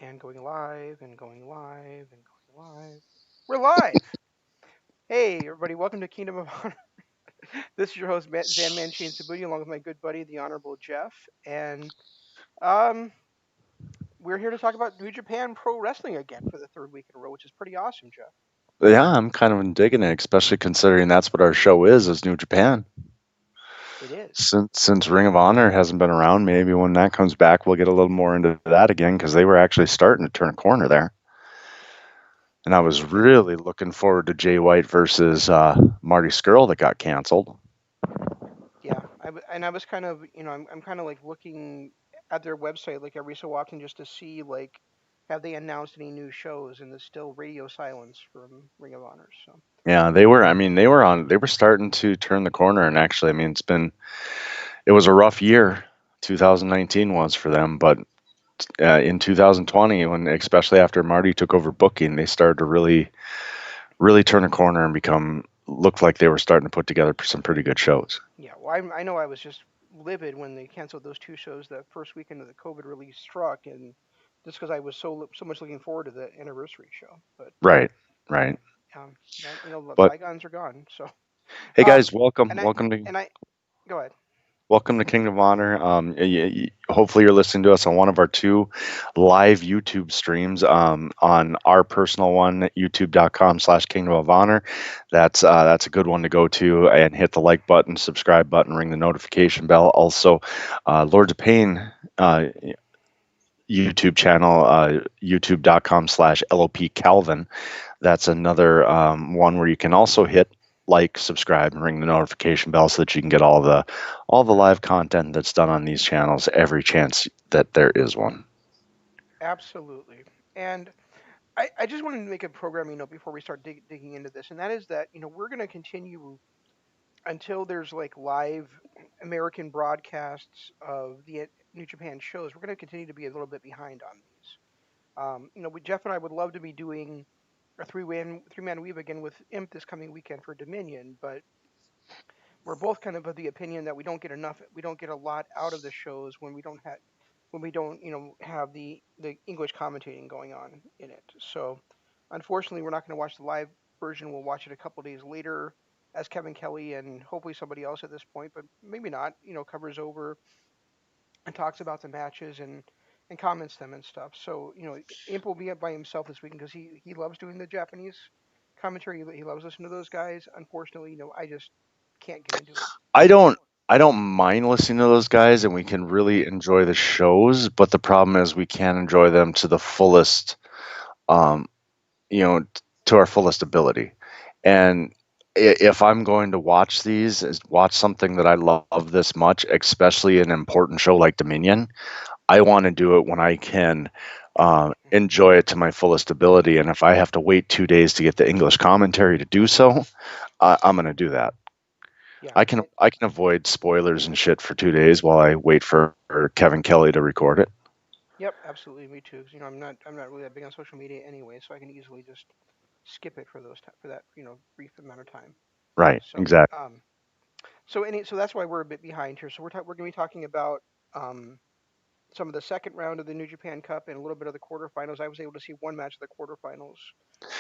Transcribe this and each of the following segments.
And going live, and going live, and going live. We're live! Hey, everybody, welcome to Kingdom of Honor. This is your host, Zanman Njpw, along with my good buddy, the Honorable Jeff. And um, we're here to talk about New Japan Pro Wrestling again for the third week in a row, which is pretty awesome, Jeff. Yeah, I'm kind of digging it, especially considering that's what our show is New Japan. It is. Since Ring of Honor hasn't been around, maybe when that comes back, we'll get a little more into that again because they were actually starting to turn a corner there. And I was Yeah, really looking forward to Jay White versus Marty Skrull that got canceled. yeah. And I was kind of, I'm kind of like looking at their website like every so often just to see like have they announced any new shows, and there's still radio silence from Ring of Honor. So Yeah, they were. I mean, they were starting to turn the corner, and actually, I mean, it was a rough year. 2019 was for them, but in 2020, when especially after Marty took over booking, they started to really turn a corner and become looked like they were starting to put together some pretty good shows. yeah, well, I know I was just livid when they canceled those two shows the first weekend of the COVID release struck, and just because I was so much looking forward to the anniversary show. But Right, right. that But bygones are gone. So hey, um, guys, welcome, and I go ahead. welcome to Kingdom of Honor. Hopefully, you're listening to us on one of our two live YouTube streams. On our personal one, youtube.com/, Kingdom of Honor. That's a good one to go to and hit the like button, subscribe button, ring the notification bell. Also, Lords of Pain. YouTube channel, youtube.com/, LOP Calvin. That's another one where you can also hit like, subscribe, and ring the notification bell so that you can get all the live content that's done on these channels every chance that there is one. Absolutely. And I just wanted to make a programming note before we start digging into this, and that is that we're going to continue until there's like live American broadcasts of the New Japan shows. We're going to continue to be a little bit behind on these. Jeff and I would love to be doing a three man weave again with Imp this coming weekend for Dominion, but we're both kind of the opinion that we don't get a lot out of the shows when we don't have the English commentating going on in it. So unfortunately, we're not going to watch the live version. We'll watch it a couple days later as Kevin Kelly and hopefully somebody else at this point, but maybe not. Covers over and talks about the matches and comments them and stuff. So Imp will be up by himself this weekend because he loves doing the Japanese commentary. He loves listening to those guys. Unfortunately, I just can't get into it. I don't I don't mind listening to those guys and we can really enjoy the shows, but the problem is we can't enjoy them to the fullest um to our fullest ability. And if I'm going to watch watch something that I love this much, especially an important show like Dominion, I want to do it when I can enjoy it to my fullest ability. And if I have to wait 2 days to get the English commentary to do so, I'm going to do that. Yeah. I can avoid spoilers and shit for 2 days while I wait for Kevin Kelly to record it. Yep, absolutely. Me too. 'Cause, I'm not really that big on social media anyway, so I can easily just skip it for for that brief amount of time. Right, So exactly. so that's why we're a bit behind here. So we're going to be talking about some of the second round of the New Japan Cup and a little bit of the quarterfinals. I was able to see one match of the quarterfinals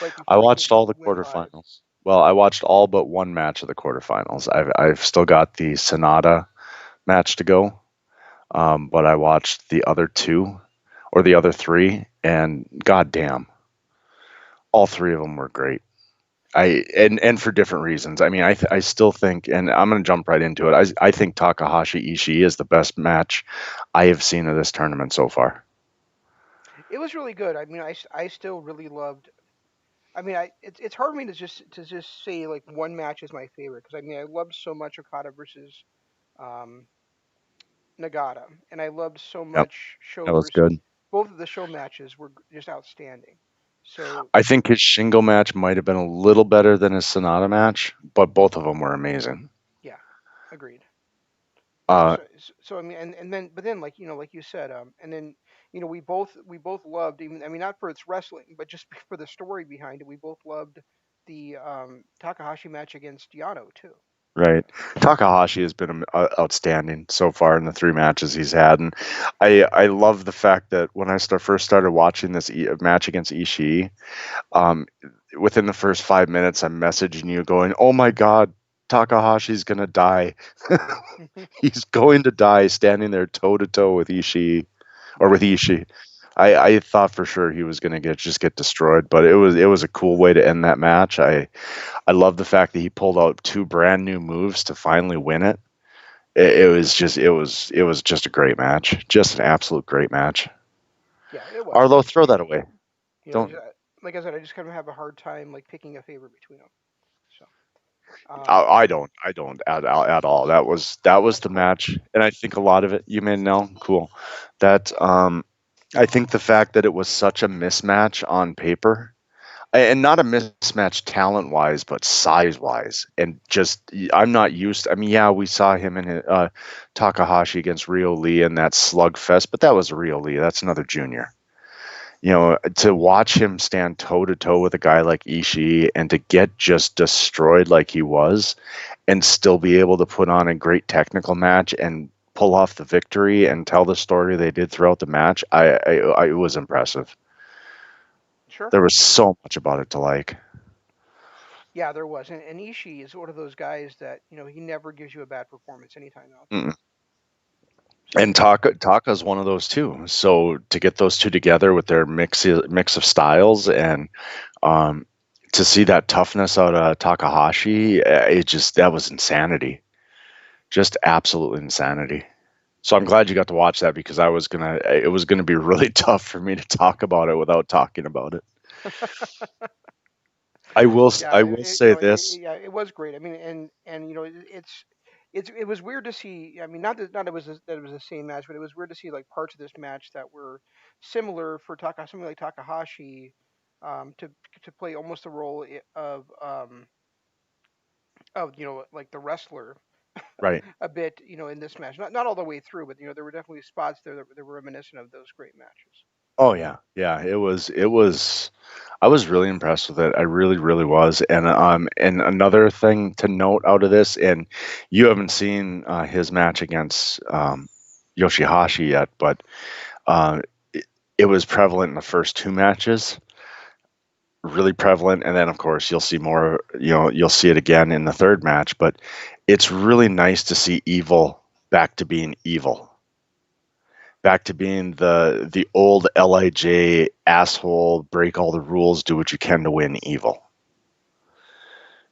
right I before watched all the went live. quarterfinals. Well, I watched all but one match of the quarterfinals. I've still got the Sanada match to go, but I watched the other two or the other three, and goddamn, all three of them were great. And for different reasons. I mean, I still think, and I'm going to jump right into it. I think Takahashi Ishii is the best match I have seen of this tournament so far. It was really good. I mean, I still really loved. I mean, it's hard for me to just say like one match is my favorite because I mean I loved so much Okada versus um, Nagata, and I loved so Yep, much Show that was versus good. both of the show matches were just outstanding. So I think his Shingo match might have been a little better than his Sonata match, but both of them were amazing. yeah, agreed. Uh, So I mean, and then but then like like you said, and then we both loved, even I mean not for its wrestling, but just for the story behind it. We both loved the Takahashi match against Yano too. Right. Takahashi has been outstanding so far in the three matches he's had, and I love the fact that when first started watching this match against Ishii, um, within the first 5 minutes, I'm messaging you going, "Oh my God, Takahashi's gonna die. He's going to die standing there toe to toe with Ishii or with Right. Ishii." I thought for sure he was gonna get destroyed, but it was a cool way to end that match. I love the fact that he pulled out two brand new moves to finally win it. It was just a great match, just an absolute great match. Yeah, it was. Arlo, throw that And away. just, Don't. like I said, I just kind of have a hard time like picking a favorite between them. So, I don't at all. That was that's the cool. match, and I think a lot of it. You may know, cool. That I think the fact that it was such a mismatch on paper, and not a mismatch talent wise, but size wise, and just I'm not used. I mean, yeah, we saw him in Takahashi against Rio Lee in that slugfest, but that was Rio Lee. That's another junior. To watch him stand toe to toe with a guy like Ishii and to get just destroyed like he was, and still be able to put on a great technical match and pull off the victory and tell the story they did throughout the match, I it was impressive. Sure. There was so much about it to like. Yeah, there was. And Ishii is one of those guys that he never gives you a bad performance anytime out there. Mm. So And Taka's one of those too. So to get those two together with their mix of styles and um, to see that toughness out of Takahashi, it just that was insanity, just absolute insanity. So I'm glad you got to watch that because it was gonna be really tough for me to talk about it without talking about it. yeah, I will say this. yeah, it was great. I mean, and it was weird to see. I mean, not that it was the same match, but it was weird to see like parts of this match that were similar for somebody like Takahashi, to play almost the role of like the wrestler Right. a bit, in this match. Not all the way through, but there were definitely spots there that were reminiscent of those great matches. Oh yeah, yeah. It was. I was really impressed with it. I really, really was. And another thing to note out of this, and you haven't seen his match against Yoshihashi yet, but it, it was prevalent in the first two matches, really prevalent, and then of course you'll see more. You'll see it again in the third match. But it's really nice to see Evil back to being evil, back to being the old Lij asshole, break all the rules, do what you can to win evil.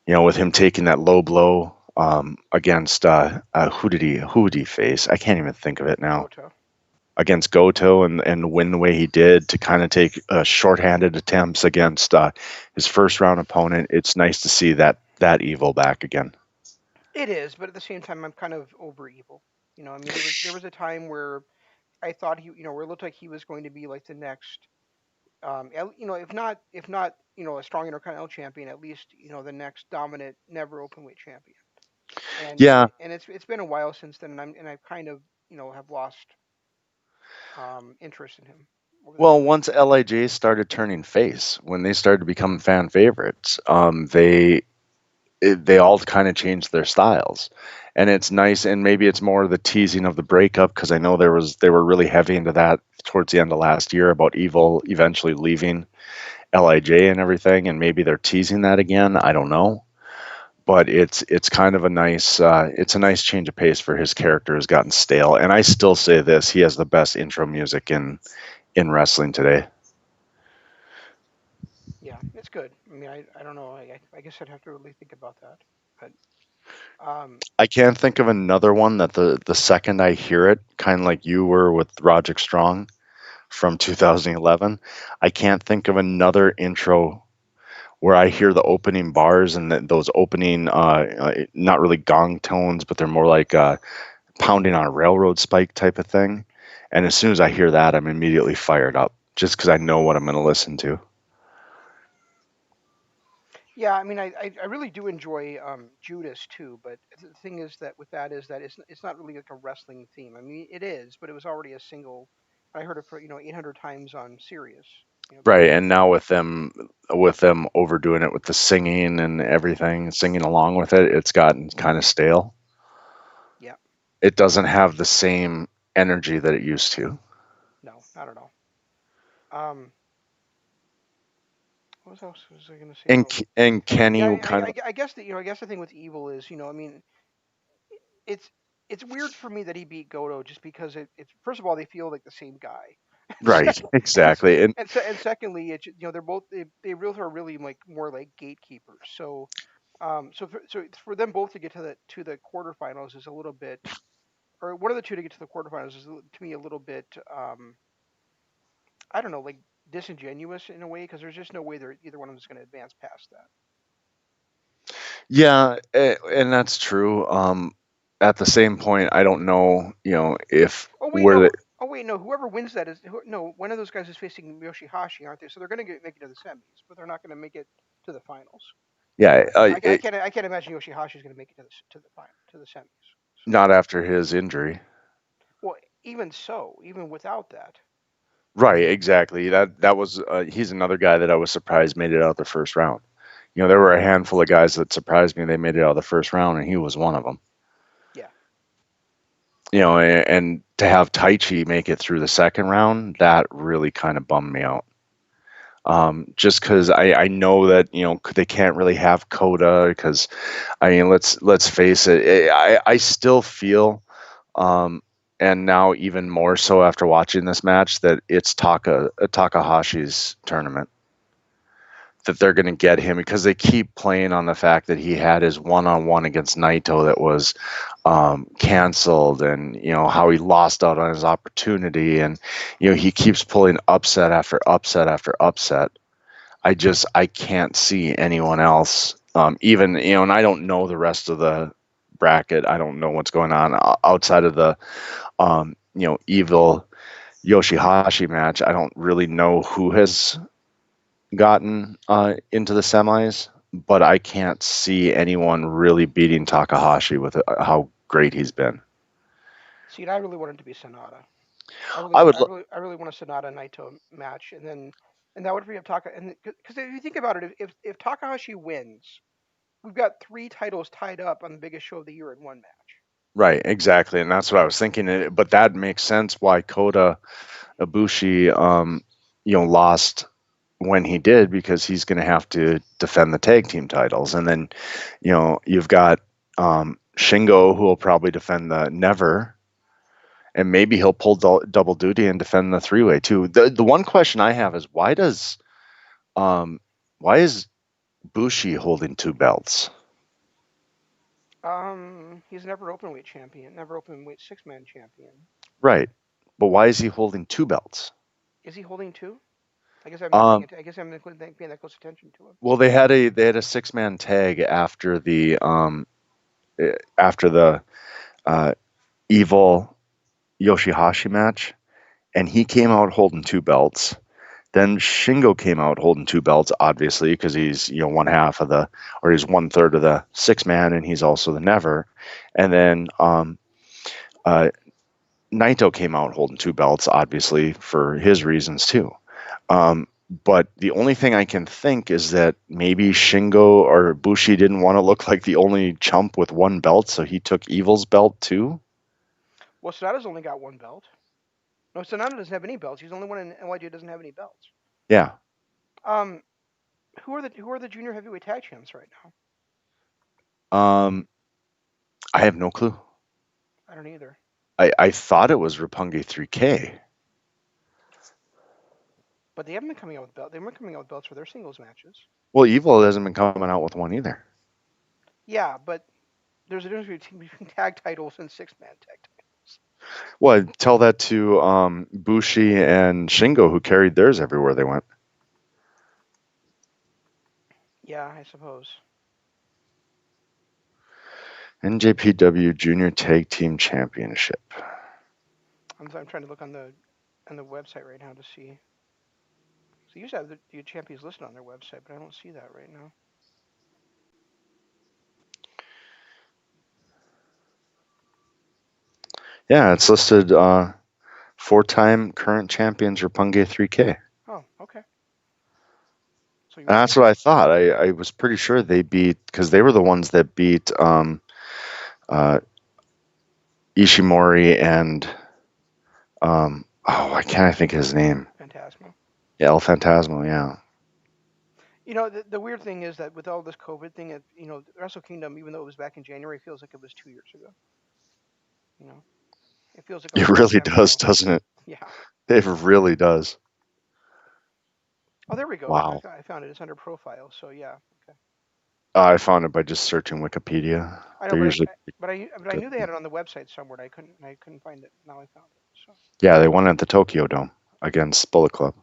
With him taking that low blow against who did he face? I can't even think of it now. Goto. Against Goto and win the way he did to kind of take shorthanded attempts against his first round opponent. It's nice to see that evil back again. It is, but at the same time, I'm kind of over evil. I mean, there was a time where I thought where it looked like he was going to be like the next, if not, a strong Intercontinental champion, at least the next dominant, never open weight champion. And Yeah. it's been a while since then, and I've kind of have lost interest in him over the Well, years. once Lij started turning face, when they started to become fan favorites, they all kind of changed their styles, and it's nice. And maybe it's more the teasing of the breakup because I know they were really heavy into that towards the end of last year about Evil eventually leaving Lij and everything, and maybe they're teasing that again. I don't know, but it's kind of a nice change of pace for his character has gotten stale. And I still say this: he has the best intro music in wrestling today. Yeah, it's good. I mean, I don't know. I guess I'd have to really think about that. But um, I can't think of another one that the second I hear it, kind of like you were with Roderick Strong from 2011. I can't think of another intro where I hear the opening bars and those opening, not really gong tones, but they're more like pounding on a railroad spike type of thing. And as soon as I hear that, I'm immediately fired up just because I know what I'm going to listen to. yeah, I mean, I really do enjoy Judas too. But the thing is that with that is that it's not really like a wrestling theme. I mean, it is, but it was already a single. I heard it for 800 times on Sirius. Right, and now with them overdoing it with the singing and everything, singing along with it, it's gotten kind of stale. Yeah. It doesn't have the same energy that it used to. No, not at all. Um, what else was I going to say And about? and Yeah, Kenny kind of I guess that I guess the thing with Evil is I mean it's it's weird for me that he beat Goto just because it's first of all they feel like the same guy, right, and exactly. And and secondly they're both they really are really like more like gatekeepers. So so for them both to get to the quarterfinals is a little bit, or one of the two to get to the quarterfinals is to me a little bit I don't know, like disingenuous in a way because there's just no way they're either one of them is going to advance past that. yeah, and that's true. At the same point, I don't know, if Oh wait, where the no. Oh wait, no. Whoever wins that no. One of those guys is facing Yoshihashi, aren't they? So they're going to make it to the semis, but they're not going to make it to the finals. yeah, I can't imagine Yoshihashi is going to make it to the final to the semis. So not after his injury. well, even so, even without that, Right, exactly. That was he's another guy that I was surprised made it out the first round. There were a handful of guys that surprised me they made it out of the first round, and he was one of them. yeah. And to have Taichi make it through the second round, that really kind of bummed me out. Just because I know that they can't really have Coda because I mean let's face it, I still feel, um, and now even more so after watching this match, that it's Takahashi's tournament, that they're going to get him because they keep playing on the fact that he had his one-on-one against Naito that was canceled, and how he lost out on his opportunity, and he keeps pulling upset after upset after upset. I can't see anyone else, even and I don't know the rest of the bracket. I don't know what's going on outside of the evil Yoshihashi match. I don't really know who has gotten into the semis, but I can't see anyone really beating Takahashi with how great he's been. See, and I really want it to be Sanada. I would, I really want a Sanada Naito match, and that would free up Taka. And because if you think about it, if Takahashi wins, we've got three titles tied up on the biggest show of the year in one match. right, exactly, and that's what I was thinking. But that makes sense why Kota Ibushi, lost when he did, because he's going to have to defend the tag team titles, and then you've got Shingo, who will probably defend the Never, and maybe he'll pull double duty and defend the three way too. The one question I have is um why is Bushi holding two belts? He's never openweight champion, never openweight six-man champion. Right, but why is he holding two belts? Is he holding two? I guess I'm not paying Um, attention. I guess I'm not paying that close attention to him. well, they had a six-man tag after the uh, evil Yoshihashi match, and he came out holding two belts. Then Shingo came out holding two belts, obviously, because he's one half of the, or he's one third of the six man, and he's also the Never. And then uh, Naito came out holding two belts, obviously for his reasons too. Um, but the only thing I can think is that maybe Shingo or Bushi didn't want to look like the only chump with one belt, so he took Evil's belt too. Well, Sonata's only got one belt. No, Sonata doesn't have any belts. He's the only one in NYJ who doesn't have any belts. Yeah. Um, who are the junior heavyweight tag champs right now? Um, I have no clue. I don't either. I thought it was Roppongi 3K. But they haven't been coming out with belts. They weren't coming out with belts for their singles matches. Well, Evil hasn't been coming out with one either. Yeah, but there's a difference between tag titles and six-man tag titles. Well, tell that to Bushi and Shingo, who carried theirs everywhere they went. Yeah, I suppose. NJPW Junior Tag Team Championship. I'm trying to look on the website right now to see. So you used to have the champions listed on their website, but I don't see that right now. Yeah, it's listed four-time current champions Roppongi 3K. Oh, okay. So And you're that's what I thought. I was pretty sure they beat because they were the ones that beat uh, Ishimori and oh, I can't think of his name. Phantasmo. Yeah, El Phantasmo. Yeah, The weird thing is that with all this COVID thing, Wrestle Kingdom, even though it was back in January, feels like it was 2 years ago. You know, it feels like a it long really time does, ago. doesn't it? Yeah. It really does. Oh, there we go. Wow. I found it. It's under profile. So yeah. Okay. I found it by just searching Wikipedia. I know, They're usually but I good. knew they had it on the website somewhere. And I couldn't find it. Now I found it. So Yeah, they won at the Tokyo Dome against Bullet Club.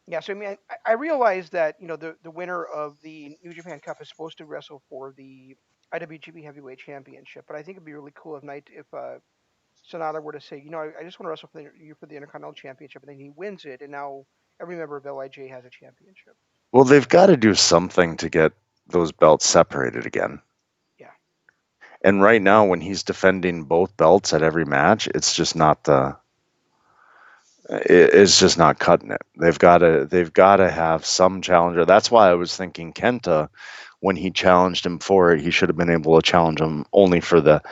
yeah. So I mean, I realized that the winner of the New Japan Cup is supposed to wrestle for the IWGP Heavyweight Championship. But I think it'd be really cool if Sanada were to say, I just want to wrestle for the Intercontinental Championship, and then he wins it, and now every member of Lij has a championship. Well, they've got to do something to get those belts separated again. Yeah. And right now, when he's defending both belts at every match, it's just not cutting it. They've got to have some challenger. That's why I was thinking Kenta, when he challenged him for it, he should have been able to challenge him only for the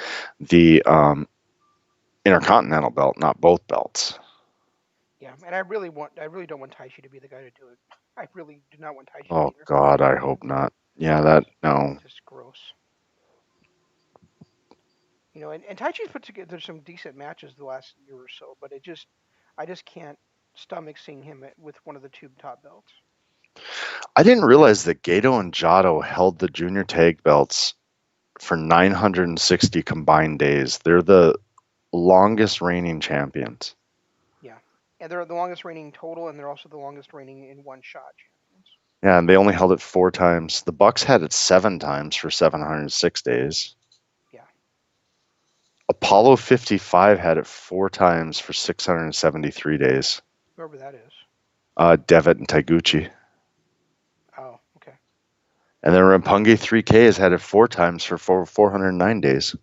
Intercontinental belt, not both belts. Yeah, and I really don't want Taichi to be the guy to do it. I really do not want Taichi to be Oh the Intercontinental God, I Champion. hope not. Yeah, that no. Just gross. And Taichi's put together some decent matches the last year or so, but I just can't stomach seeing him with one of the two top belts. I didn't realize that Gato and Jado held the junior tag belts for 960 combined days. They're the longest reigning champions. Yeah, and they're the longest reigning total, and they're also the longest reigning in one shot champions. Yeah, and they only held it 4 times. The Bucks had it 7 times for 706 days. Yeah, Apollo 55 had it 4 times for 673 days. whoever that is. Devitt and Taiguchi. Oh, okay. And then Rimpungi 3K has had it 4 times for 409 days.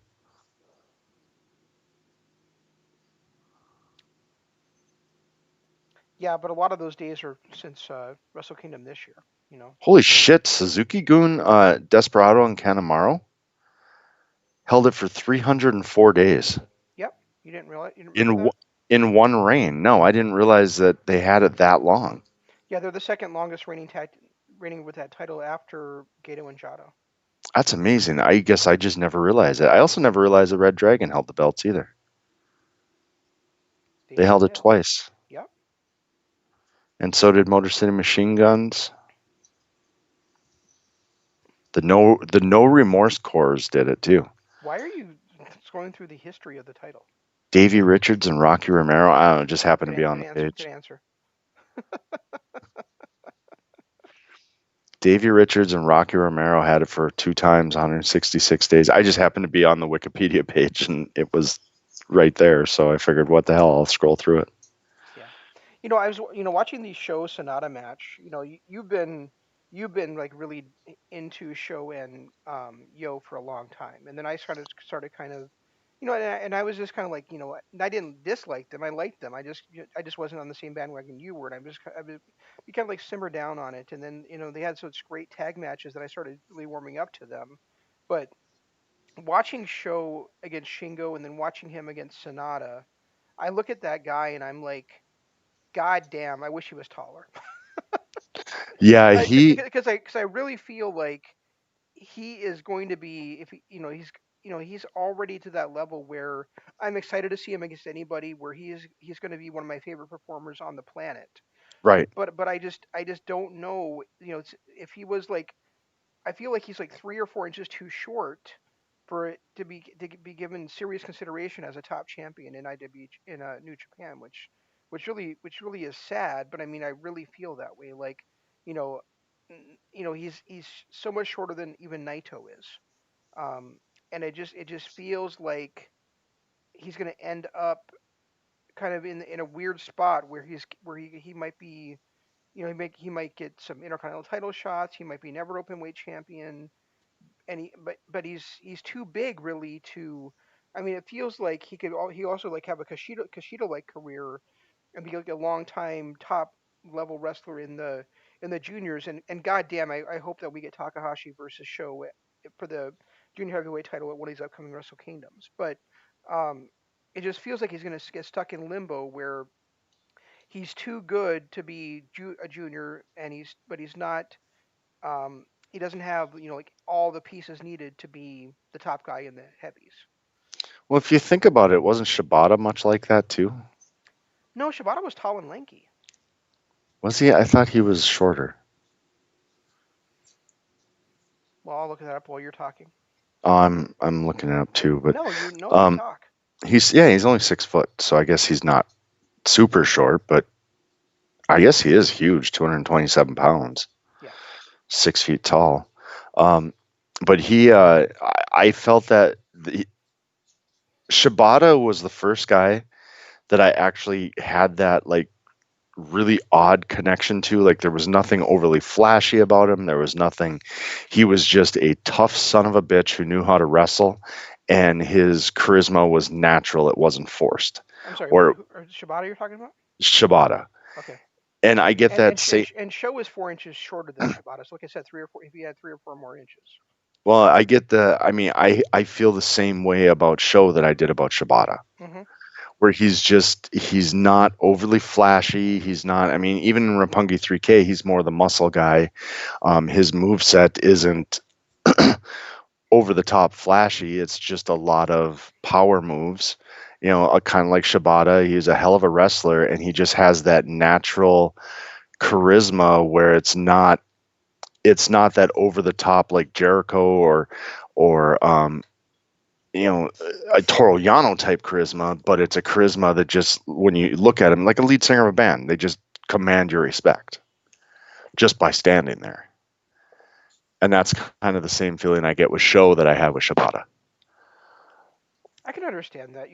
Yeah, but a lot of those days are since Wrestle Kingdom this year. You know. Holy shit, Suzuki Gun, Desperado, and Kanemaru held it for 304 days Yep. You didn't remember in that? in one reign. No, I didn't realize that they had it that long. Yeah, they're the second longest reigning with that title after Gato and Jado. That's amazing. I guess I just never realized it. I also never realized the Red Dragon held the belts either. They They sure held it did. twice. Yep. And so did Motor City Machine Guns. The No Remorse Corps did it too. Why are you scrolling through the history of the title? Davey Richards and Rocky Romero. I don't know, just happened to be on Good the answer. Good page. answer. Davey Richards and Rocky Romero had it for 2 times, 166 days. I just happened to be on the Wikipedia page and it was right there. So I figured, what the hell? I'll scroll through it. Yeah. I was watching these shows Sonata match. You've been like really into show and yo for a long time, and then I started kind of and I was just kind of like I didn't dislike them. I liked them. I just wasn't on the same bandwagon you were, and we kind of like simmered down on it, and then they had such great tag matches that I started really warming up to them, but watching show against Shingo and then watching him against Sonata, I look at that guy and I'm like, God damn, I wish he was taller. Yeah, Because I really feel like he is going to be if he's already to that level where I'm excited to see him against anybody where he's going to be one of my favorite performers on the planet. right. But I just don't know if he was like I feel like he's like 3 or 4 inches too short for it to be given serious consideration as a top champion in IW in New Japan, which really is sad. But I mean, I really feel that way. Like, you know, he's so much shorter than even Naito is, um, and it just feels like he's going to end up kind of in a weird spot where he might be. He might get some intercontinental title shots. He might be never open weight champion and but he's too big really to. I mean, it feels like he also like have a Kushida like career and be like a long time top. level wrestler in the juniors, and goddamn, I hope that we get Takahashi versus Sho for the junior heavyweight title at one of these upcoming Wrestle Kingdoms. But um, it just feels like he's going to get stuck in limbo where he's too good to be a junior, and he's not. He doesn't have like all the pieces needed to be the top guy in the heavies. Well, if you think about it, wasn't Shibata much like that too? No, Shibata was tall and lanky. Was he? I thought he was shorter. Well, I'll look that up while you're talking. I'm looking it up too, but No, you um, talk. he's only 6 foot, so I guess he's not super short, but I guess he is huge, 227 pounds, Yeah. 6 feet tall. Um, but I felt that Shibata was the first guy that I actually had that like really odd connection to. Like there was nothing overly flashy about him. There was nothing. He was just a tough son of a bitch who knew how to wrestle, and his charisma was natural. It wasn't forced. I'm sorry. Or Shibata you're talking about? Shibata. Okay. And I get And that and same. and Show is 4 inches shorter than Shibata. So like I said, 3 or 4. If he had 3 or 4 more inches. Well, I get the. I mean, I feel the same way about Show that I did about Shibata, Hmm. where he's not overly flashy. He's not. I mean, even in Roppongi 3K, he's more the muscle guy. His move set isn't over the top flashy. It's just a lot of power moves. Kind of like Shibata. He's a hell of a wrestler, and he just has that natural charisma where it's not that over the top like Jericho or a Toro Yano type charisma, but it's a charisma that just when you look at him like a lead singer of a band, they just command your respect just by standing there. And that's kind of the same feeling I get with Show that I have with Shibata. I can understand that.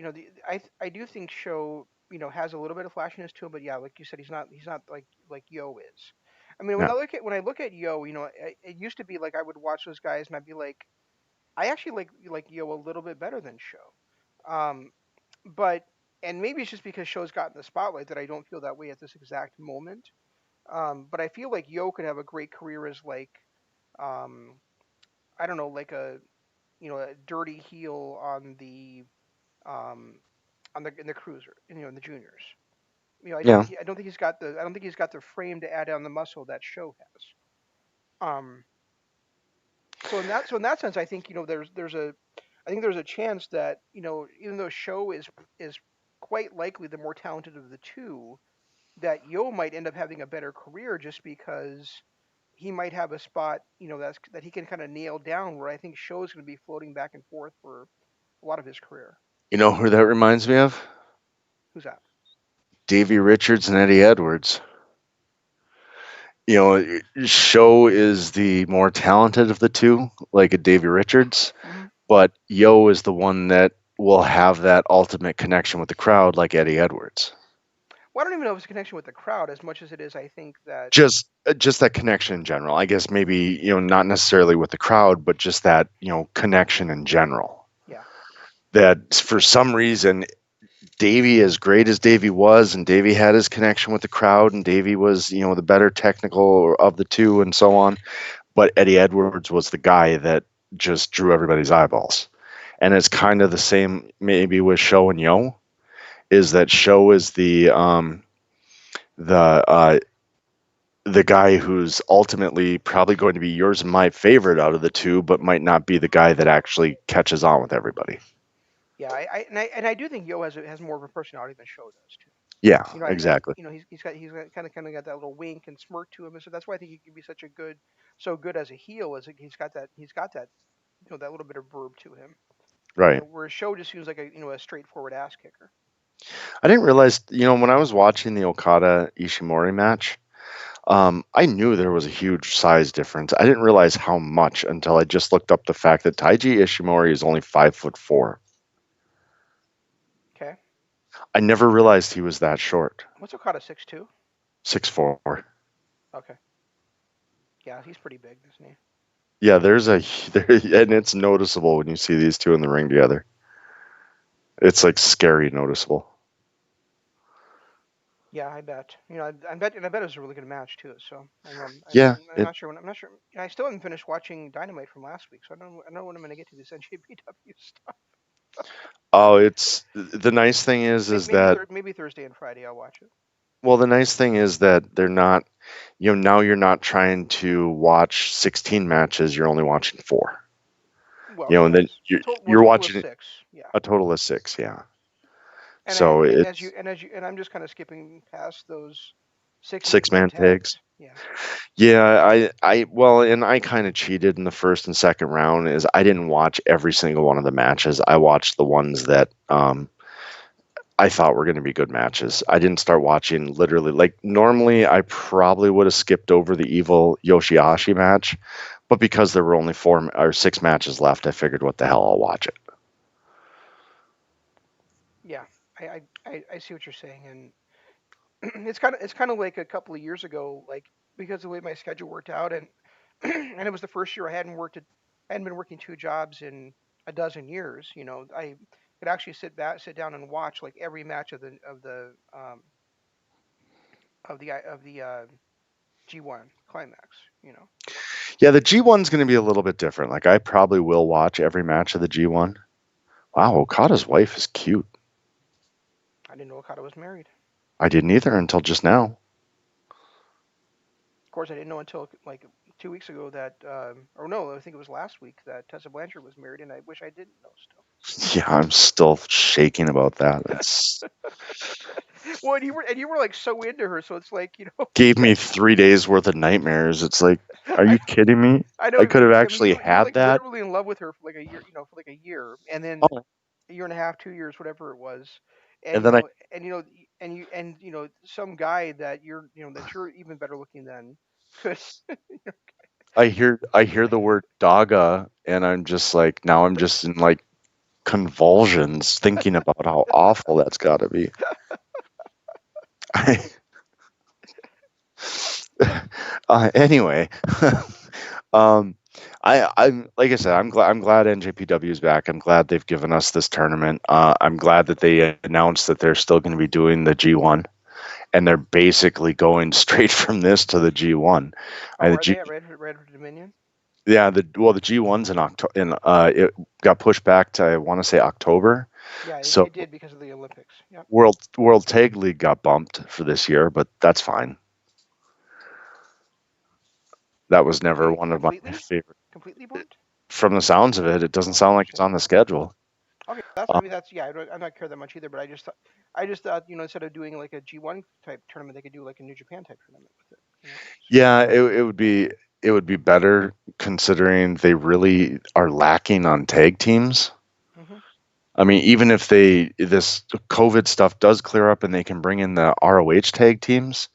I do think Show has a little bit of flashiness to him, but yeah, like you said, he's not like Yo is. I mean, Yeah. when I look at Yo, it used to be like I would watch those guys and I'd be like, I actually like Yo a little bit better than Show. But and maybe it's just because Show's gotten the spotlight that I don't feel that way at this exact moment. But I feel like Yo could have a great career as like um, I don't know, like a dirty heel um, on the in the cruiser, in the juniors. Yeah. I don't think he's got the frame to add on the muscle that Show has. Um, so in that sense, I think there's a I think there's a chance that even though Show is quite likely the more talented of the two, that Yo might end up having a better career just because he might have a spot that he can kind of nail down where I think Show is going to be floating back and forth for a lot of his career. You know who that reminds me of? Who's that? Davey Richards and Eddie Edwards. Show is the more talented of the two, like a Davey Richards, Hmm. but Yo is the one that will have that ultimate connection with the crowd, like Eddie Edwards. Well, I don't even know if it's a connection with the crowd as much as it is. I think that Just that connection in general. I guess maybe not necessarily with the crowd, but just that connection in general. yeah, That for some reason Davey, as great as Davey was, and Davey had his connection with the crowd, and Davey was, the better technical of the two, and so on. But Eddie Edwards was the guy that just drew everybody's eyeballs. And it's kind of the same maybe with Show and Yo, is that Show is the the guy who's ultimately probably going to be yours and my favorite out of the two, but might not be the guy that actually catches on with everybody. yeah. I do think Yo has more of a personality than Show does too. Yeah, I exactly. he's got kind of got that little wink and smirk to him, and so that's why I think he can be such a so good as a heel. Is he's got that that little bit of verb to him. Right. Where Show just seems like a straightforward ass kicker. I didn't realize, when I was watching the Okada Ishimori match, I knew there was a huge size difference. I didn't realize how much until I just looked up the fact that Taiji Ishimori is only 5'4". Okay, I never realized he was that short. what's Okada 6'2"? 6'4". Okay, yeah, he's pretty big, isn't he? Yeah, and it's noticeable when you see these two in the ring together. It's like scary noticeable. Yeah, I bet. I bet, and I bet it was a really good match too. So Yeah, I'm it. not sure when I'm not sure. I still haven't finished watching Dynamite from last week, so I don't know when I'm going to get to this NJPW stuff. Oh, it's the nice thing is Maybe that maybe Thursday and Friday I'll watch it. well, the nice thing is that they're not, now you're not trying to watch 16 matches, you're only watching 4. Well, And then yes, you're total of watching six. Yeah, a total of 6, yeah. and I, So and as you it's and as you and I'm just kind of skipping past those 6 8 man 6-man tags. tags. Yeah. Yeah, well, and I kind of cheated in the first and second round is I didn't watch every single one of the matches. I watched the ones that I thought were going to be good matches. I didn't start watching literally like normally I probably would have skipped over the evil Yoshihashi match, but because there were only 4 or 6 matches left, I figured what the hell, I'll watch it. Yeah, I see what you're saying, and it's kind of like a couple of years ago, like because the way my schedule worked out, and and it was the first year I hadn't been working 2 jobs in a dozen years. I could actually sit down and watch like every match of the G1 climax. Yeah, the G1's going to be a little bit different. Like I probably will watch every match of the G1. Wow, Okada's wife is cute. I didn't know Okada was married. I didn't either until just now. Of course, I didn't know until like 2 weeks ago that, or no, I think it was last week that Tessa Blanchard was married, and I wish I didn't know still. Yeah, I'm still shaking about that. It's Well, and you were like so into her, so it's like gave me 3 days worth of nightmares. It's like, are I you kidding me? I know. I could have I mean, actually you were had like that. literally in love with her for like a year, for like a year, and then Oh, a year and a half, 2 years, whatever it was, and and then I some guy that that you're even better looking than could. I hear the word Daga, and I'm just like now I'm just in like convulsions thinking about how awful that's got to be. Anyway, um, I'm like I said, I'm glad NJPW is back. I'm glad they've given us this tournament. I'm glad that they announced that they're still going to be doing the G1, and they're basically going straight from this to the G1. Oh, And the are G, they at Red Dominion? yeah, the G1's in October. It got pushed back to I want to say October. Yeah, So it did because of the Olympics. Yep. World Tag League got bumped for this year, but that's fine. That was never one of my favorite. Completely bumped. From the sounds of it, it doesn't Oh, sound like it's interesting. on the schedule. Okay, Uh, that's yeah. I'm not care that much either, but I just thought instead of doing like a G1 type tournament, they could do like a New Japan type tournament with it. So. yeah, it would be better considering they really are lacking on tag teams. Hmm. I mean, even if this COVID stuff does clear up and they can bring in the ROH tag teams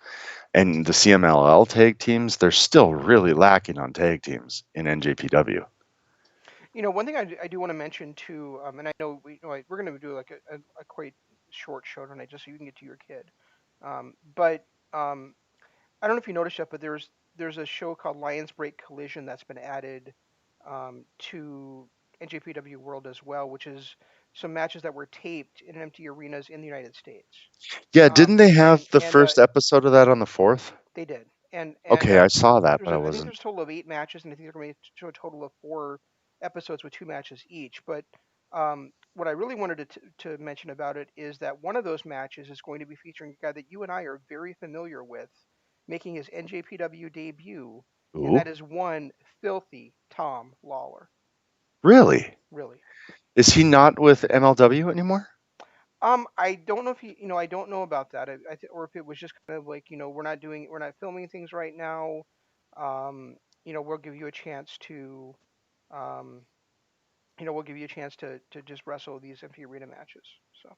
and the CMLL tag teams, they're still really lacking on tag teams in NJPW. One thing I do want to mention too, and I know we're going to do like a quite short show tonight, just so you can get to your kid. But I don't know if you noticed yet, but there's a show called Lions Break Collision that's been added to NJPW World as well, which is some matches that were taped in empty arenas in the United States. Yeah, didn't they have the And first episode of that on the 4th? They did, and Okay, I saw I think that, but I I think wasn't. there's a total of 8 matches, and I think they're going to show a total of 4 episodes with 2 matches each. But what I really wanted to mention about it is that one of those matches is going to be featuring a guy that you and I are very familiar with, making his NJPW debut, and Ooh, that is one filthy Tom Lawler. really? Really. Is he not with MLW anymore? I don't know if I don't know about that, or if it was just kind of like, we're not filming things right now. We'll give you a chance to, um, we'll give you a chance to just wrestle these empty arena matches. So,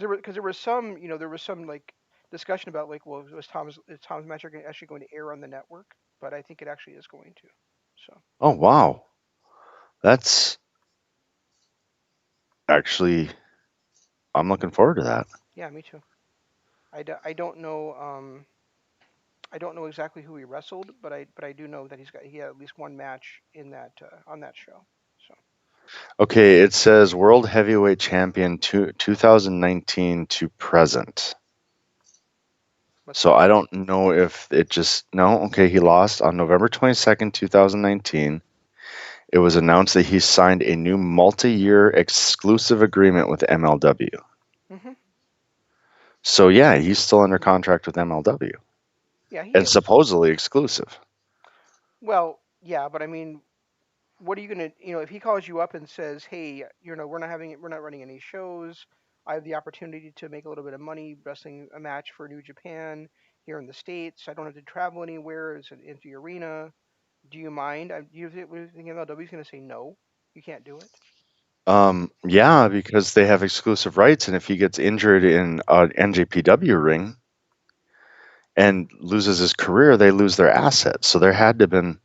because there was some, there was some like discussion about like, well, is Tom's match actually going to air on the network? But I think it actually is going to. So, Oh, wow. That's actually, I'm looking forward to that. yeah, me too. I don't know. I don't know exactly who he wrestled, but I do know that he had at least one match in that on that show. So Okay, it says World Heavyweight Champion 2019 to present. What's So that? I don't know if it just no. Okay, he lost on November 22nd, 2019. It was announced that he signed a new multi-year exclusive agreement with MLW. Hmm. So yeah, he's still under contract with MLW Yeah, he and is. supposedly exclusive. Well, yeah, but I mean, what are you gonna, if he calls you up and says, hey, we're not running any shows. I have the opportunity to make a little bit of money wrestling a match for New Japan here in the States. I don't have to travel anywhere. It's an empty arena. Do you mind? Do you think MLW is gonna say no? You can't do it. Yeah, because they have exclusive rights, and if he gets injured in an NJPW ring and loses his career, they lose their assets. So there had to have been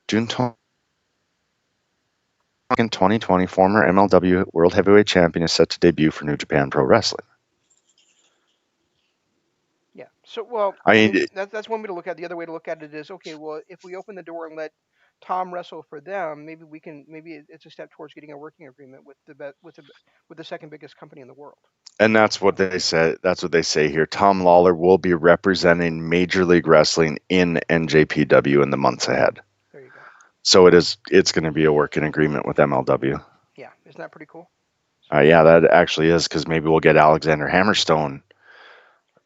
June 2020, former MLW World Heavyweight Champion is set to debut for New Japan Pro Wrestling. Yeah. So, well, I I mean, mean, that's one way to look at it. The other way to look at it is, okay, well, if we open the door and let Tom wrestle for them, maybe it's a step towards getting a working agreement with with the second biggest company in the world. and that's what they said. That's what they say here. Tom Lawler will be representing Major League Wrestling in NJPW in the months ahead. There you go. So it's going to be a working agreement with MLW. Yeah, isn't that pretty cool? So, Yeah, that actually is because maybe we'll get Alexander Hammerstone.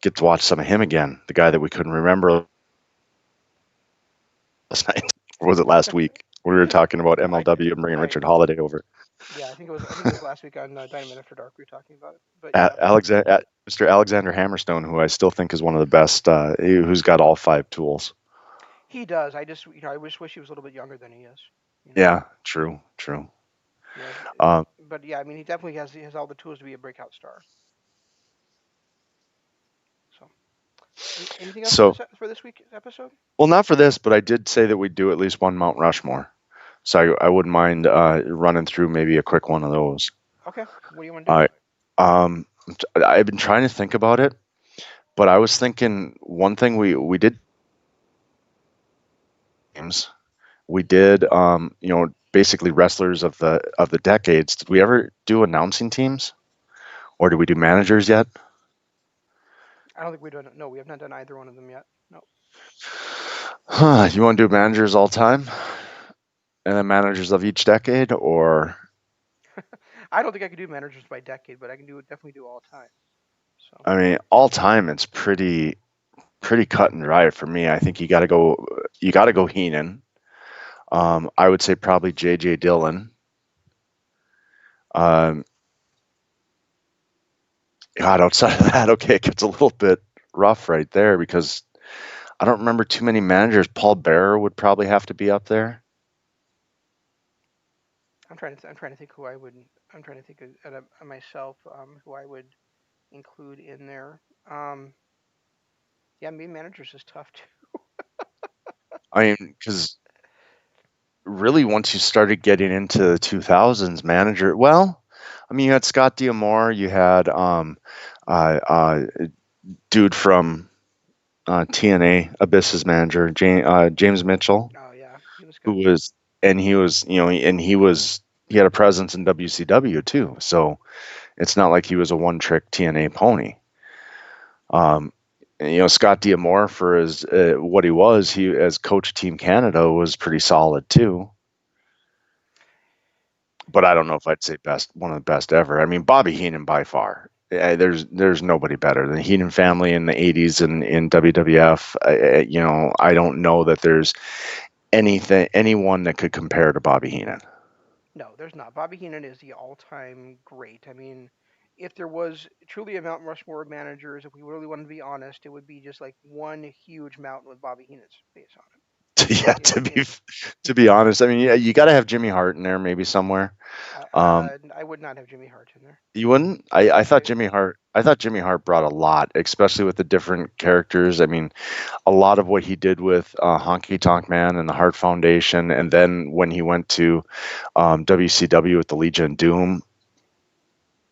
Get to watch some of him again. The guy that we couldn't remember last night. Or was it last week? We were talking about I, MLW and bringing I, Richard Holiday over. yeah, I think it was last week on Dynamite After Dark we were talking about it. But yeah, Mr. Alexander Hammerstone, who I still think is one of the best, who's got all five tools. he does. I just, I wish he was a little bit younger than he is. You know, Yeah, true, true. you know, Um, but yeah, I mean, he has all the tools to be a breakout star. So, anything else for so, this week's episode? well, not for this, but I did say that we'd do at least one Mount Rushmore. So I wouldn't mind running through maybe a quick one of those. Okay, what do you want to do? I um, I've been trying to think about it, but I was thinking one thing we did games. We did basically wrestlers of the decades. Did we ever do announcing teams, or did we do managers yet? I don't think we done. No, we have not done either one of them yet. No, Huh, you want to do managers all time and then managers of each decade, or I don't think I could do managers by decade, but I can definitely do all time. So, I mean all time? It's pretty cut and dry for me. I think you got to go Heenan. I would say probably J.J. Dillon. Um, God, outside of that, okay, it gets a little bit rough right there because I don't remember too many managers. Paul Bearer would probably have to be up there. I'm trying to think who I would. I'm trying to think of myself, who I would include in there. Yeah, being managers is tough too. I mean, because really, once you started getting into the 2000s, manager, well, I mean, you had Scott Diamore, you had uh, uh, dude from TNA, Abyss's manager, James Mitchell, Oh yeah, he was who good. was, and he was, he had a presence in WCW too. So it's not like he was a one-trick TNA pony. Um, and, Scott Diamore for his what he was, he as coach of Team Canada was pretty solid too. But I Yeah. don't know if I'd say best, one of the best ever. I mean, Bobby Heenan by far. There's nobody better than the Heenan family in the '80s and in WWF. I don't know that there's anyone that could compare to Bobby Heenan. No, there's not. Bobby Heenan is the all-time great. I mean, if there was truly a Mount Rushmore of managers, if we really wanted to be honest, it would be just like one huge mountain with Bobby Heenan's face on Yeah, it. to be honest, I mean, yeah, you got to have Jimmy Hart in there maybe somewhere. Um, I would not have Jimmy Hart in there. you wouldn't? I thought I Jimmy Hart. I thought Jimmy Hart brought a lot, especially with the different characters. I mean, a lot of what he did with Honky Tonk Man and the Hart Foundation, and then when he went to WCW with the Legion of Doom.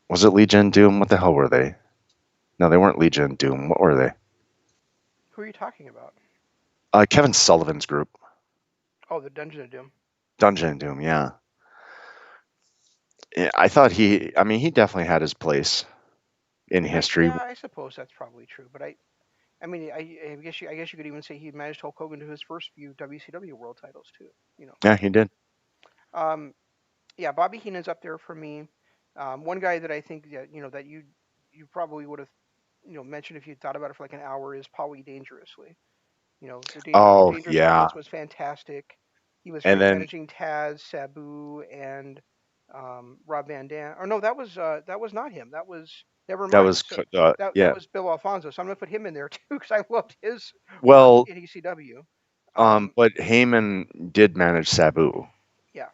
Was it Legion of Doom? What the hell were they? No, they weren't Legion of Doom. What were they? Who are you talking about? Kevin Sullivan's group, Oh, the Dungeon of Doom. Dungeon of Doom. Yeah. Yeah, I thought he. I mean, he definitely had his place in history. Yeah, I suppose that's probably true, but I guess you could even say he managed Hulk Hogan to his first few WCW world titles too. You know. Yeah, he did. Um, yeah, Bobby Heenan's up there for me. One guy that I think that that you probably would have mentioned if you thought about it for like an hour is Paulie Dangerously. The Oh Dangerous yeah, Alliance was fantastic. He was and great then managing Taz, Sabu, and Rob Van Dam. Or no, that was not him. That was never that mind. was So that yeah. was Bill Alfonso. So I'm gonna put him in there too because I loved his work Well, in ECW. Um, but Heyman did manage Sabu, yeah,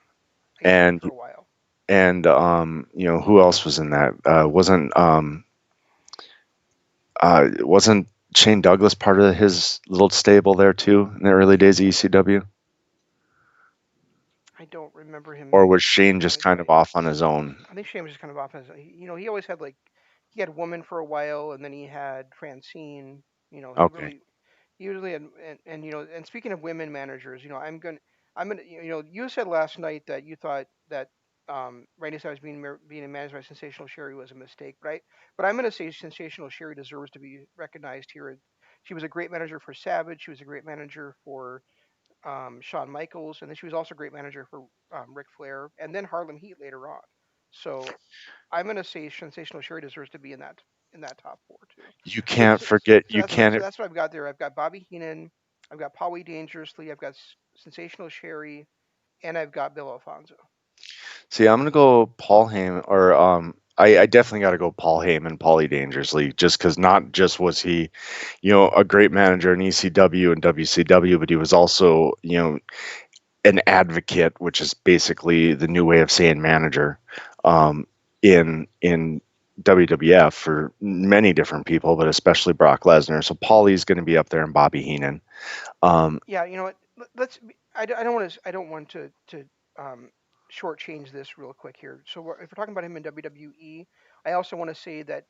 I guess he did and for a while. who else was in that? Wasn't Shane Douglas part of his little stable there too in the early days of ECW, I don't remember or him was Shane just kind of specifically. off on his own? I think Shane was just kind of off as he always had like he had Woman for a while, and then he had Francine. He Okay. really usually and speaking of women managers, I'm gonna you said last night that you thought that Randy Savage being managed by Sensational Sherry was a mistake, but I'm gonna say Sensational Sherry deserves to be recognized here. She was a great manager for Savage. She was a great manager for Shawn Michaels, and then she was also a great manager for Ric Flair, and then Harlem Heat later on. So I'm gonna say Sensational Sherry deserves to be in that top four too. You So, can't so, forget. so You that's what can't. I've got there. I've got Bobby Heenan, I've got Paulie Dangerously, I've got Sensational Sherry, and I've got Bill Alfonso. See, I'm gonna go Paul Heyman, or I definitely got to go Paul Heyman, Paulie Dangerously, just because not just was he, a great manager in ECW and WCW, but he was also, an advocate, which is basically the new way of saying manager, in WWF for many different people, but especially Brock Lesnar. So Paulie's going to be up there, and Bobby Heenan. Um, Yeah, you know what? I don't want to um, shortchange this real quick here. So if we're talking about him in WWE, I also want to say that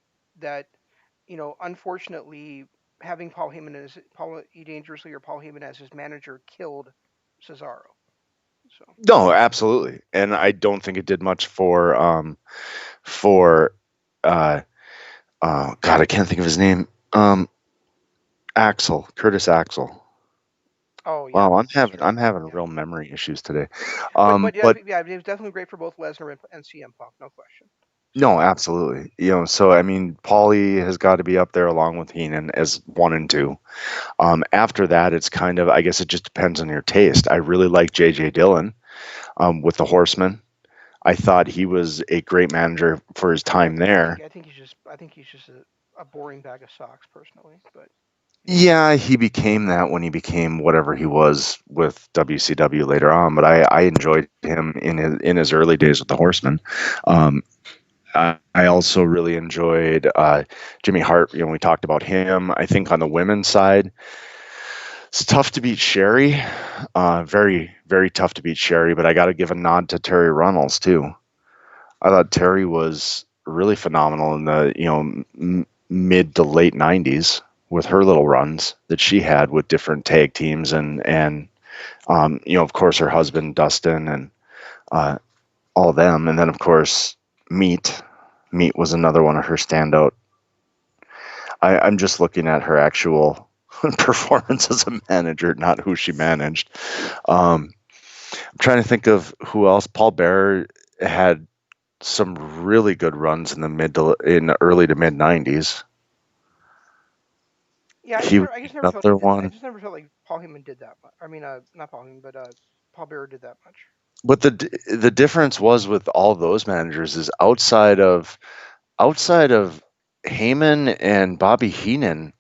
unfortunately, having Paul E. Dangerously or Paul Heyman as his manager killed Cesaro. So no, absolutely, and I don't think it did much for uh, God, I can't think of his name. Axel, Curtis Axel. oh yeah, Wow, that's true. I'm having Yeah, real memory issues today. but But yeah, it was definitely great for both Lesnar and CM Punk, no question. no, So absolutely. So I mean, Paulie has got to be up there along with Heenan as one and two. After that, it's kind of, I guess it just depends on your taste. I really like J.J. Dillon with the Horsemen. I thought he was a great manager for his time there. I think he's just a boring bag of socks personally, but you know. Yeah, he became that when he became whatever he was with WCW later on. But I enjoyed him in his early days with the Horsemen. Um, I also really enjoyed Jimmy Hart. We talked about him. I think on the women's side, it's tough to beat Sherry. Very, very tough to beat Sherry. But I got to give a nod to Terry Runnels too. I thought Terry was really phenomenal in the mid to late '90s with her little runs that she had with different tag teams and of course her husband Dustin and uh, all of them, and then of course Meat. Meat was another one of her standout. I'm just looking at her actual performance as a manager, not who she managed. I'm trying to think of who else. Paul Bearer had some really good runs in the early to mid '90s. Yeah, He was I just never felt another I one. just never felt like Paul Heyman did that much. I mean, not Paul Heyman, but Paul Bearer did that much. But the difference was with all those managers is outside of Heyman and Bobby Heenan,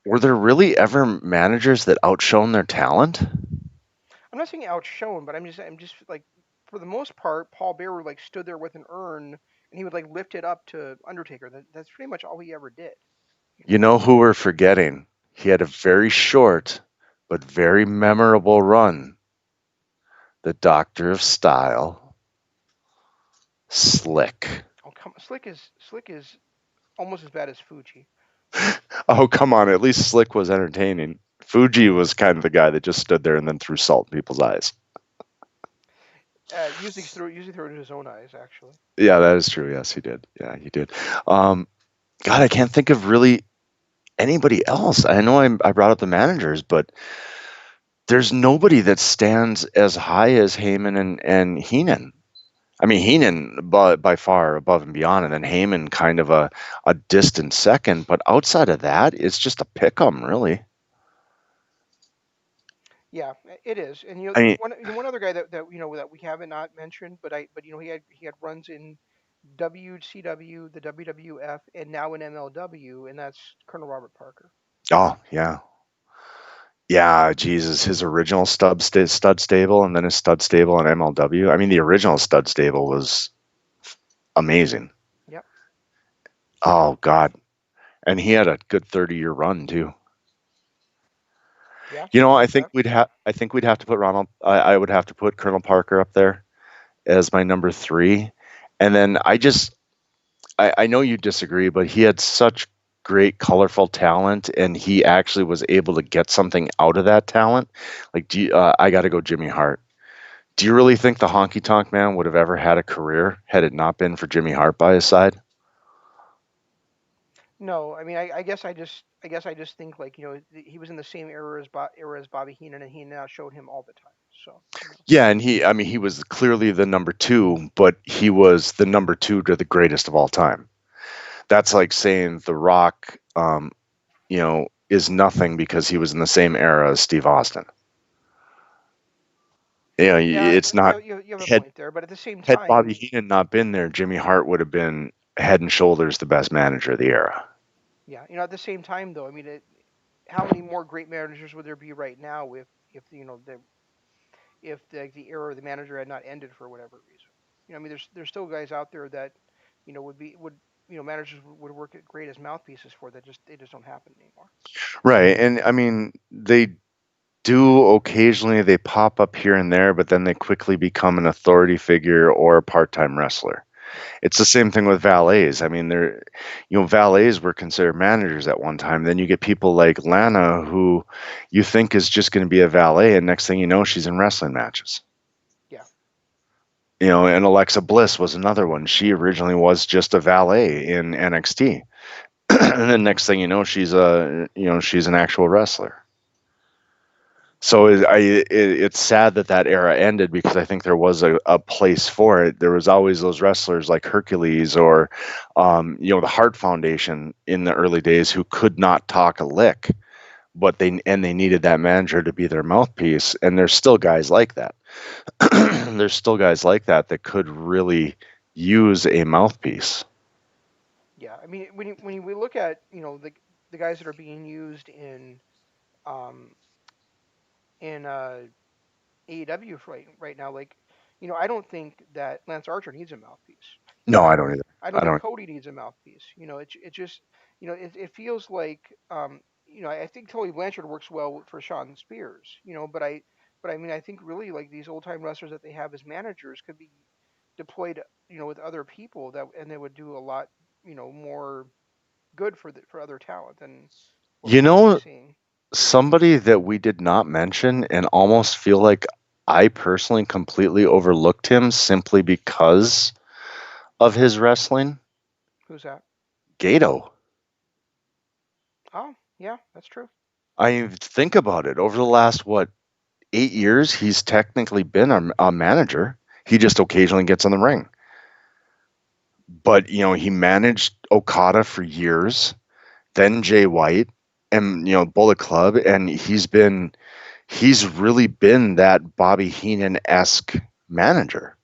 were there really ever managers that outshone their talent? I'm not saying outshone, but I'm just like for the most part, Paul Bearer like stood there with an urn and he would like lift it up to Undertaker. That's pretty much all he ever did. You You know. know who we're forgetting? He had a very short but very memorable run. The Doctor of Style, Slick. Oh come, Slick is almost as bad as Fuji. Oh, come on. At least Slick was entertaining. Fuji was kind of the guy that just stood there and then threw salt in people's eyes. Usually through his own eyes actually. Yeah, that is true. Yes, he did. Yeah, he did. God, I can't think of really anybody else. I know I brought up the managers, but there's nobody that stands as high as Heyman and Heenan. I mean, Heenan by far above and beyond, and then Heyman kind of a distant second. But outside of that, it's just a pick 'em, really. Yeah, it is. And I mean, one other guy that that we haven't not mentioned, but he had runs in WCW, the WWF, and now in MLW, and that's Colonel Robert Parker. oh yeah, yeah, Jesus, his original stud stable, and then his stud stable in MLW. I mean, the original stud stable was amazing. Yep. Oh God, and he had a good 30-year run too. Yeah, You I know, agree with that. I think we'd have to put Ronald. I would have to put Colonel Parker up there as my number three, and then I know you disagree, but he had such great colorful talent, and he actually was able to get something out of that talent. Like, I got to go Jimmy Hart. Do you really think the Honky Tonk Man would have ever had a career had it not been for Jimmy Hart by his side? No, I mean, I guess I just think like he was in the same era as Bobby Heenan, and he now showed him all the time. So Yeah, and I mean, he was clearly the number two, but he was the number two to the greatest of all time. That's like saying The Rock, is nothing because he was in the same era as Steve Austin. yeah, It's not. you have a had point there, but at the same had Bobby time, Heenan not been there, Jimmy Hart would have been head and shoulders the best manager of the era. yeah, at the same time though, I mean, how many more great managers would there be right now if the era of the manager had not ended for whatever reason? I mean, there's still guys out there that would managers would work great as mouthpieces for that, just they just don't happen anymore. Right, and I mean they do occasionally, they pop up here and there, but then they quickly become an authority figure or a part-time wrestler. Yeah, It's the same thing with valets. I mean, valets were considered managers at one time. Then you get people like Lana, who you think is just going to be a valet, and next thing you know, she's in wrestling matches. yeah, And Alexa Bliss was another one. She originally was just a valet in NXT, and then next thing you know, she's an actual wrestler. So it's sad that that era ended because I think there was a place for it. There was always those wrestlers like Hercules or, the Hart Foundation in the early days who could not talk a lick, but they needed that manager to be their mouthpiece. And there's still guys like that. There's still guys like that that could really use a mouthpiece. yeah. I mean, we look at the guys that are being used um in AEW right now, like I don't think that Lance Archer needs a mouthpiece. No, I I don't don't either. I don't I think don't. Cody needs a mouthpiece. It just it feels like I think Tully Blanchard works well for Sean Spears. But I mean I think really like these old time wrestlers that they have as managers could be deployed with other people that and they would do a lot more good for other talent than what You we're currently know, seeing. somebody that we did not mention and almost feel like I personally completely overlooked him simply because of his wrestling, Who's that? Gato. Oh, yeah, that's true. I think about it. Over the last, what, 8 years, he's technically been a manager. He just occasionally gets in the ring. But, he managed Okada for years, then Jay White, and, Bullet Club, and he's really been that Bobby Heenan-esque manager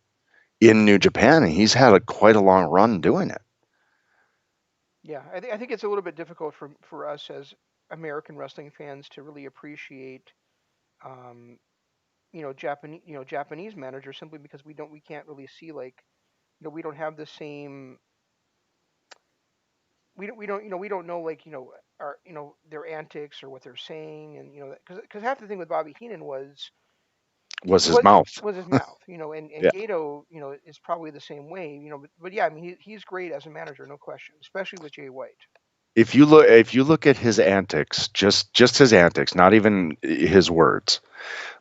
in New Japan, and he's had quite a long run doing it. Yeah, I think it's a little bit difficult for us as American wrestling fans to really appreciate um, Japanese managers simply because we can't really see like we don't have the same we don't know like our their antics or what they're saying and because half the thing with Bobby Heenan Was his mouth. was his mouth and Yeah. Gato is probably the same way but yeah I mean he's great as a manager, no question, especially with Jay White. If you look at his antics, just his antics, not even his words,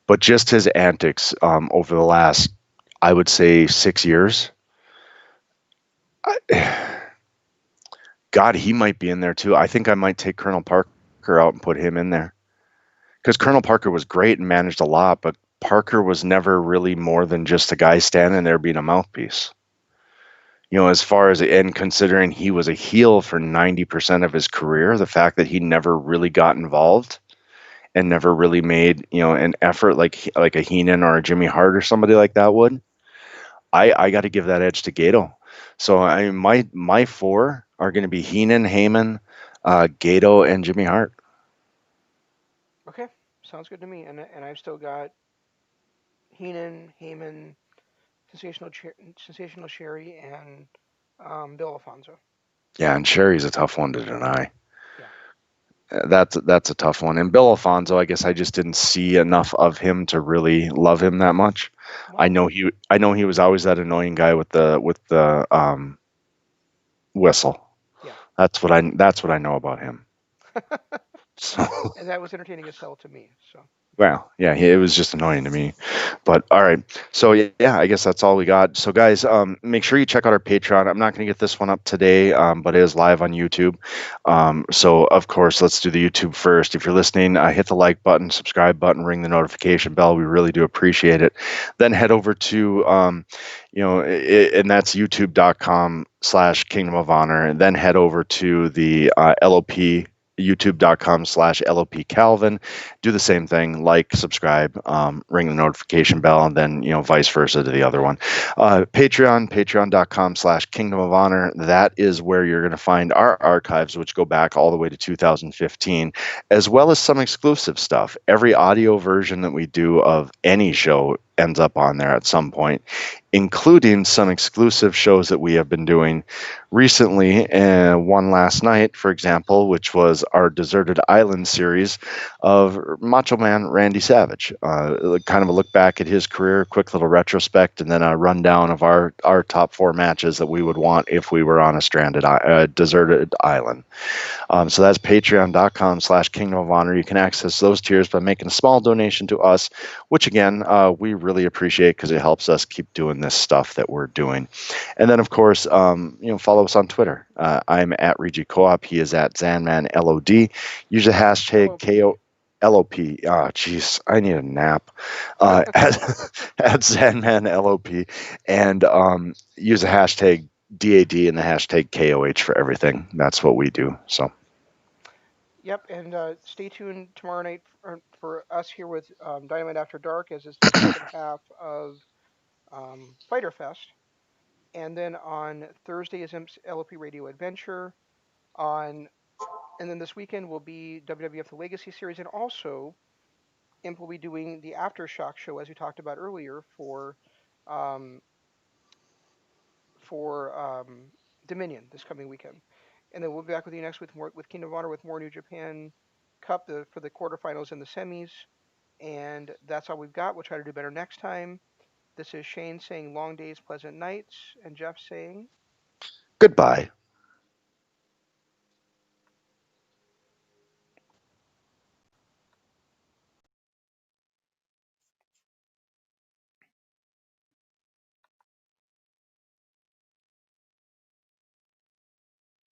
but just his antics over the last, I would say, 6 years, I, God, he might be in there too. I think I might take Colonel Parker out and put him in there because Colonel Parker was great and managed a lot, but Parker was never really more than just a guy standing there being a mouthpiece. As far as and considering he was a heel for 90% of his career, the fact that he never really got involved and never really made, an effort like a Heenan or a Jimmy Hart or somebody like that would, I got to give that edge to Gato. So my four are going to be Heenan, Heyman, Gato, and Jimmy Hart. Okay, sounds good to me. And I've still got Heenan, Heyman, Sensational Sherry, and Bill Alfonso. Yeah, and Sherry's a tough one to deny. Yeah. That's a tough one. And Bill Alfonso, I guess I just didn't see enough of him to really love him that much. I Well, know he was always that annoying guy with the whistle. yeah. That's what I know about him. So And that was entertaining as hell to me. So well, yeah, it was just annoying to me. But all right, so yeah, I guess that's all we got. So guys, make sure you check out our Patreon. I'm not going to get this one up today, but it is live on YouTube. So of course, let's do the YouTube first. If you're listening, hit the like button, subscribe button, ring the notification bell. We really do appreciate it. Then head over to, and that's youtube.com/Kingdom of Honor, and then head over to the LOP youtube.com/LOP Calvin. Do the same thing, like, subscribe, ring the notification bell, and then, vice versa to the other one. Patreon.com/Kingdom of Honor. That is where you're going to find our archives, which go back all the way to 2015, as well as some exclusive stuff. Every audio version that we do of any show ends up on there at some point, including some exclusive shows that we have been doing recently. One last night, for example, which was our Deserted Island series of Macho Man Randy Savage. Kind of a look back at his career, quick little retrospect, and then a rundown of our top four matches that we would want if we were on a deserted island. So that's patreon.com/Kingdom of Honor. You can access those tiers by making a small donation to us, which again, we really appreciate because it helps us keep doing this stuff that we're doing. And then, of course, follow us on Twitter. I'm at Regi Co-op. He is at ZanmanLOD. Use the hashtag LOP. KO. LOP. Ah, jeez, I need a nap. At, at ZanmanLOP, and use the hashtag DAD and the hashtag KOH for everything. That's what we do. So Yep. And stay tuned tomorrow night for us here with Dynamite After Dark, as it's the second half of Fighter Fest. And then on Thursday is LOP Radio Adventure. On And then this weekend will be WWF The Legacy Series, and also Imp will be doing the Aftershock show, as we talked about earlier, um, for Dominion this coming weekend. And then we'll be back with you next week with Kingdom of Honor with more New Japan Cup for the quarterfinals and the semis. And that's all we've got. We'll try to do better next time. This is Shane saying long days, pleasant nights, and Jeff saying goodbye.